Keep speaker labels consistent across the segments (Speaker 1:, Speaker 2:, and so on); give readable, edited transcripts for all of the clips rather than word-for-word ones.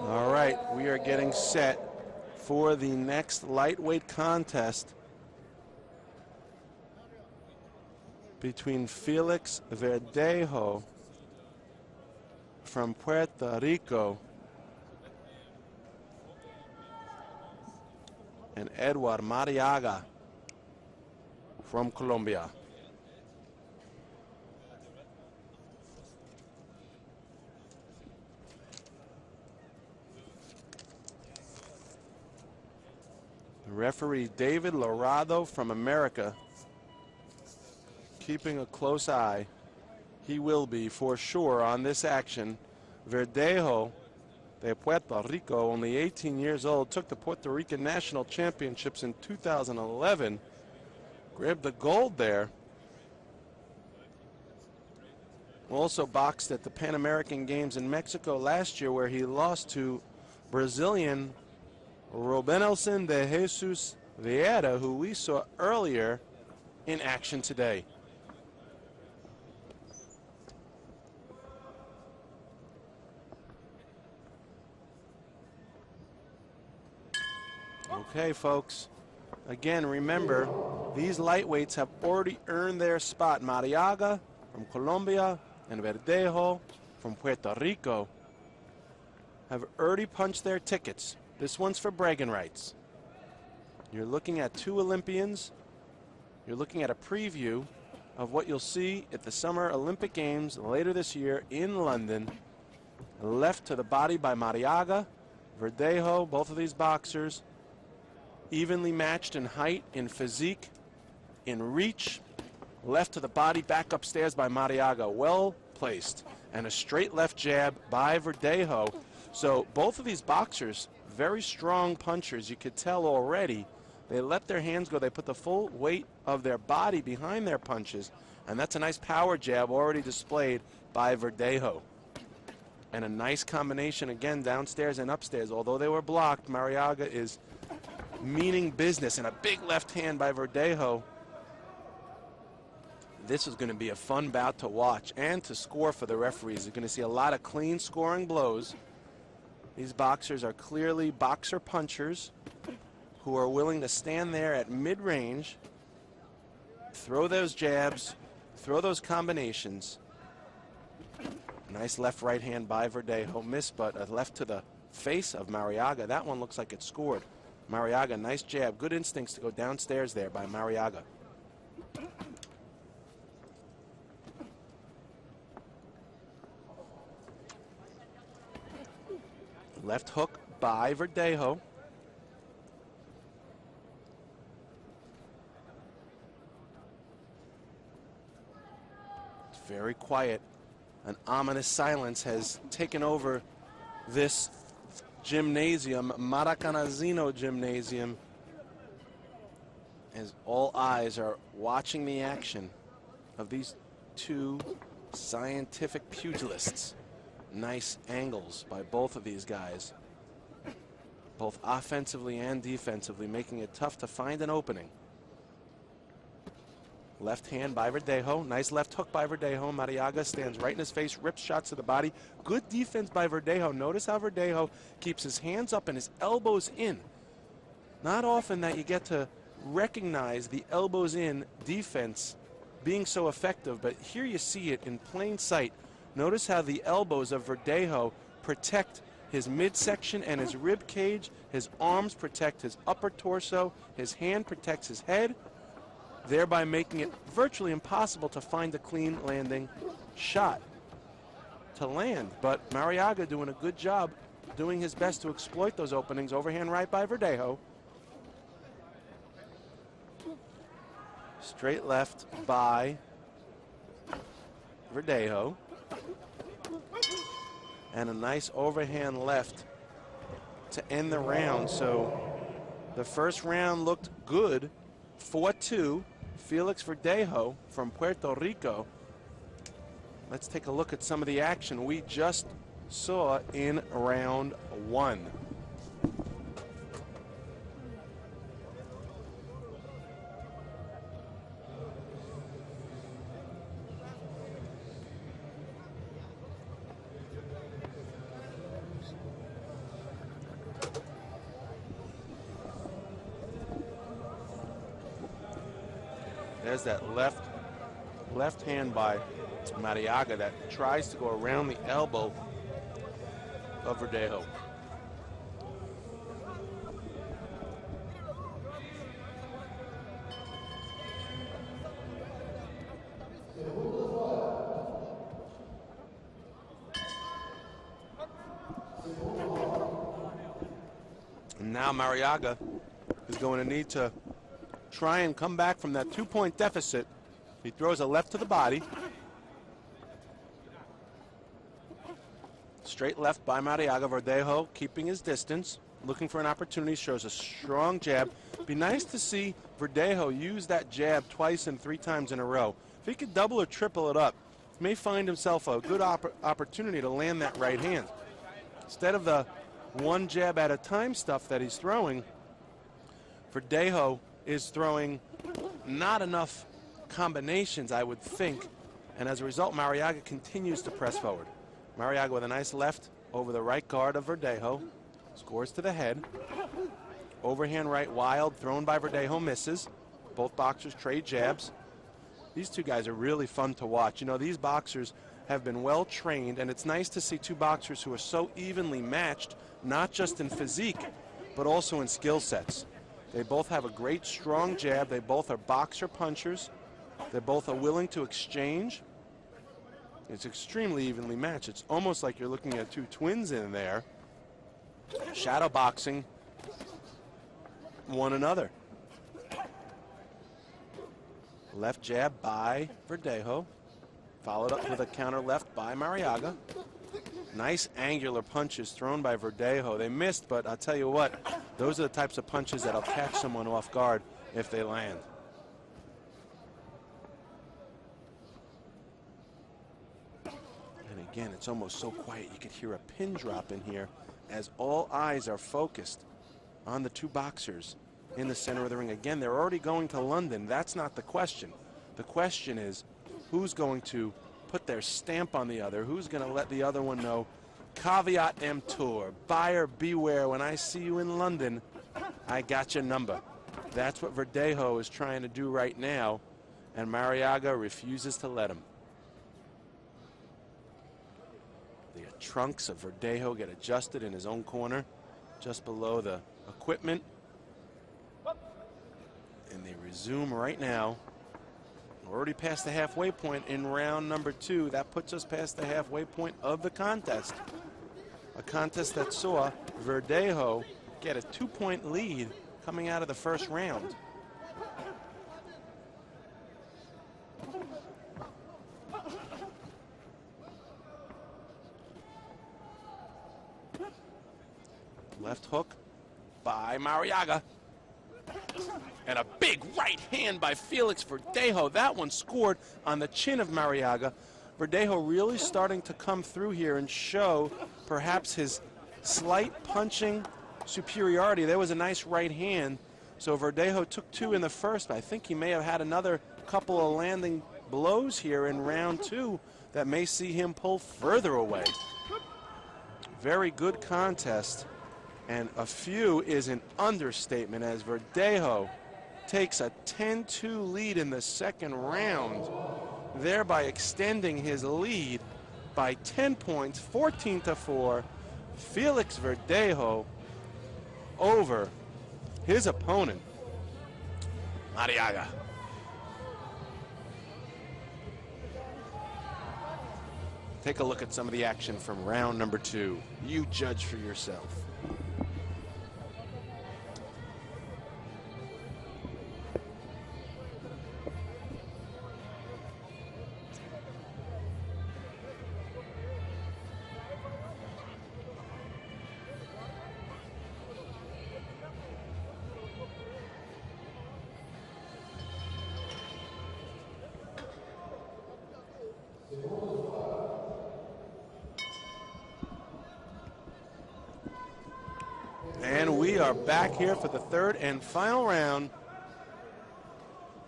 Speaker 1: All right, we are getting set for the next lightweight contest between Felix Verdejo from Puerto Rico and Eduar Marriaga from Colombia. The referee David Lorado from America keeping a close eye. He will be for sure on this action. Verdejo de Puerto Rico, only 18 years old, took the Puerto Rican National Championships in 2011. Grabbed the gold there. Also boxed at the Pan American Games in Mexico last year, where he lost to Brazilian Robenelson de Jesus Vieira, who we saw earlier in action today. Okay, folks. Again, remember, these lightweights have already earned their spot. Marriaga from Colombia and Verdejo from Puerto Rico have already punched their tickets. This one's for bragging rights. You're looking at two Olympians. You're looking at a preview of what you'll see at the Summer Olympic Games later this year in London. Left to the body by Marriaga, Verdejo, both of these boxers evenly matched in height, in physique, in reach. Left to the body, back upstairs by Marriaga, well placed. And a straight left jab by Verdejo. So both of these boxers, very strong punchers. You could tell already. They let their hands go. They put the full weight of their body behind their punches. And that's a nice power jab already displayed by Verdejo. And a nice combination again downstairs and upstairs. Although they were blocked, Marriaga is meaning business, and a big left hand by Verdejo. This is going to be a fun bout to watch and to score for the referees. You're going to see a lot of clean scoring blows. These boxers are clearly boxer punchers who are willing to stand there at mid-range, throw those jabs, throw those combinations. Nice left-right hand by Verdejo. Missed, but a left to the face of Marriaga. That one looks like it scored. Marriaga, nice jab. Good instincts to go downstairs there by Marriaga. Left hook by Verdejo. It's very quiet. An ominous silence has taken over this gymnasium, Maracanazinho gymnasium, as all eyes are watching the action of these two scientific pugilists. Nice angles by both of these guys, both offensively and defensively, making it tough to find an opening. Left hand by Verdejo. Nice left hook by Verdejo. Marriaga stands right in his face, rips shots to the body. Good defense by Verdejo. Notice how Verdejo keeps his hands up and his elbows in. Not often that you get to recognize the elbows in defense being so effective, but here you see it in plain sight. Notice how the elbows of Verdejo protect his midsection and his rib cage. His arms protect his upper torso. His hand protects his head, thereby making it virtually impossible to find a clean landing shot to land. But Marriaga doing a good job, doing his best to exploit those openings. Overhand right by Verdejo. Straight left by Verdejo. And a nice overhand left to end the round. So the first round looked good. 4-2. Felix Verdejo from Puerto Rico. Let's take a look at some of the action we just saw in round one. There's that left hand by Marriaga that tries to go around the elbow of Verdejo. And now Marriaga is going to need to try and come back from that 2-point deficit. He throws a left to the body. Straight left by Marriaga. Verdejo keeping his distance, looking for an opportunity, shows a strong jab. Be nice to see Verdejo use that jab twice and 3 times in a row. If he could double or triple it up, he may find himself a good opportunity to land that right hand. Instead of the one jab at a time stuff that he's throwing, Verdejo is throwing not enough combinations, I would think, and as a result, Marriaga continues to press forward. Marriaga with a nice left over the right guard of Verdejo, scores to the head. Overhand right wild, thrown by Verdejo, misses. Both boxers trade jabs. These two guys are really fun to watch. You know, these boxers have been well trained, and it's nice to see two boxers who are so evenly matched, not just in physique, but also in skill sets. They both have a great strong jab. They both are boxer punchers. They both are willing to exchange. It's extremely evenly matched. It's almost like you're looking at two twins in there, shadow boxing one another. Left jab by Verdejo, followed up with a counter left by Marriaga. Nice angular punches thrown by Verdejo. They missed, but I'll tell you what, those are the types of punches that'll catch someone off guard if they land. And again, it's almost so quiet you could hear a pin drop in here as all eyes are focused on the two boxers in the center of the ring. Again, they're already going to London. That's not the question. The question is who's going to put their stamp on the other, who's going to let the other one know, caveat emptor, buyer beware, when I see you in London, I got your number. That's what Verdejo is trying to do right now, and Marriaga refuses to let him. The trunks of Verdejo get adjusted in his own corner, just below the equipment, and they resume right now. We're already past the halfway point in round number 2. That puts us past the halfway point of the contest. A contest that saw Verdejo get a 2-point lead coming out of the first round. Left hook by Marriaga. And a big right hand by Felix Verdejo. That one scored on the chin of Marriaga. Verdejo really starting to come through here and show perhaps his slight punching superiority. There was a nice right hand. So Verdejo took 2 in the first, but I think he may have had another couple of landing blows here in round 2 that may see him pull further away. Very good contest. And a few is an understatement as Verdejo takes a 10-2 lead in the second round, thereby extending his lead by 10 points, 14-4. Felix Verdejo over his opponent, Marriaga. Take a look at some of the action from round number 2. You judge for yourself. And we are back here for the third and final round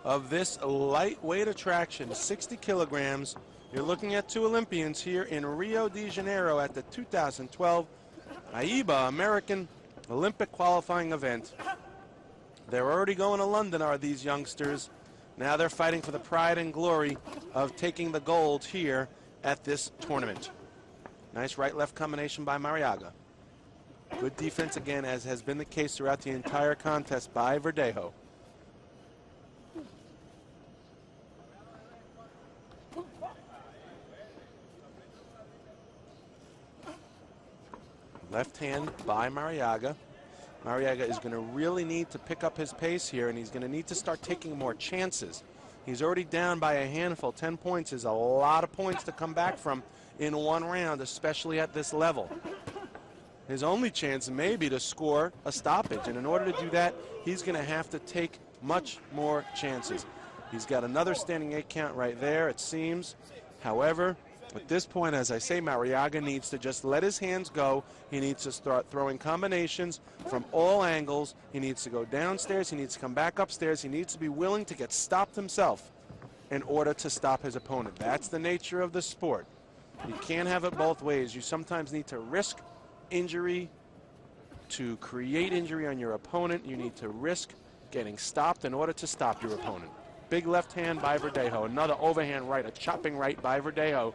Speaker 1: of this lightweight attraction, 60 kilograms. You're looking at 2 Olympians here in Rio de Janeiro at the 2012 AIBA American Olympic qualifying event. They're already going to London, are these youngsters. Now they're fighting for the pride and glory of taking the gold here at this tournament. Nice right-left combination by Marriaga. Good defense again, as has been the case throughout the entire contest by Verdejo. Left hand by Marriaga. Marriaga is going to really need to pick up his pace here, and he's going to need to start taking more chances. He's already down by a handful. 10 points is a lot of points to come back from in one round, especially at this level. His only chance may be to score a stoppage, and in order to do that, he's going to have to take much more chances. He's got another standing 8 count right there, it seems. However, at this point, as I say, Marriaga needs to just let his hands go. He needs to start throwing combinations from all angles. He needs to go downstairs. He needs to come back upstairs. He needs to be willing to get stopped himself in order to stop his opponent. That's the nature of the sport. You can't have it both ways. You sometimes need to risk injury to create injury on your opponent. You need to risk getting stopped in order to stop your opponent. Big left hand by Verdejo. Another overhand right, a chopping right by Verdejo.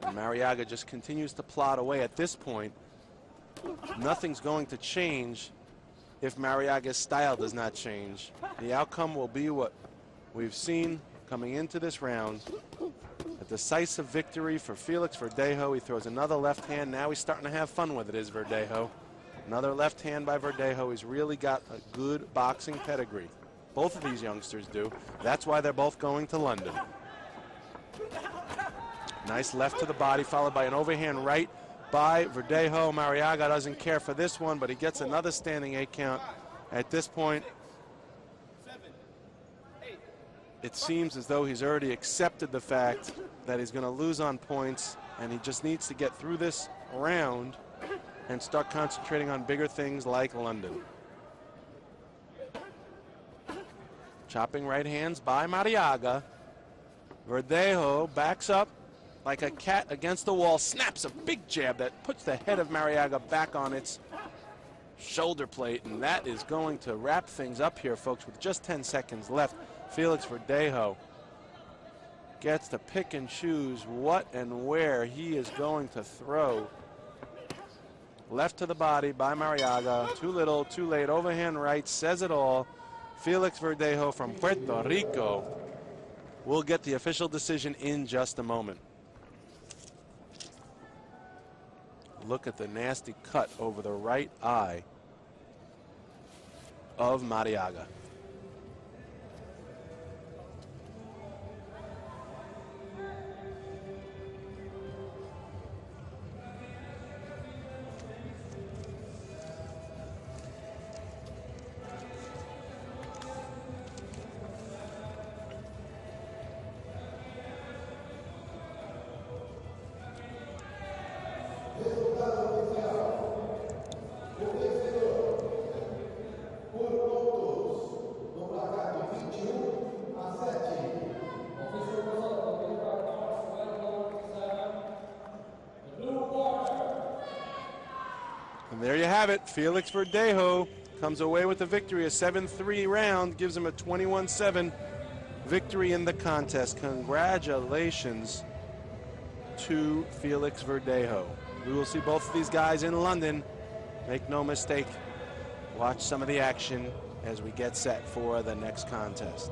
Speaker 1: And Marriaga just continues to plod away. At this point, nothing's going to change if Marriaga's style does not change. The outcome will be what we've seen coming into this round. A decisive victory for Felix Verdejo. He throws another left hand. Now he's starting to have fun with it, is Verdejo. Another left hand by Verdejo. He's really got a good boxing pedigree. Both of these youngsters do. That's why they're both going to London. Nice left to the body, followed by an overhand right by Verdejo. Marriaga doesn't care for this one, but he gets another standing 8 count. At this point, it seems as though he's already accepted the fact that he's going to lose on points, and he just needs to get through this round and start concentrating on bigger things like London. Chopping right hands by Marriaga. Verdejo backs up like a cat against the wall, snaps a big jab that puts the head of Marriaga back on its shoulder plate, and that is going to wrap things up here, folks, with just 10 seconds left. Felix Verdejo gets to pick and choose what and where he is going to throw. Left to the body by Marriaga. Too little, too late. Overhand right says it all. Felix Verdejo from Puerto Rico will get the official decision in just a moment. Look at the nasty cut over the right eye of Marriaga. There you have it. Felix Verdejo comes away with the victory. A 7-3 round gives him a 21-7 victory in the contest. Congratulations to Felix Verdejo. We will see both of these guys in London. Make no mistake. Watch some of the action as we get set for the next contest.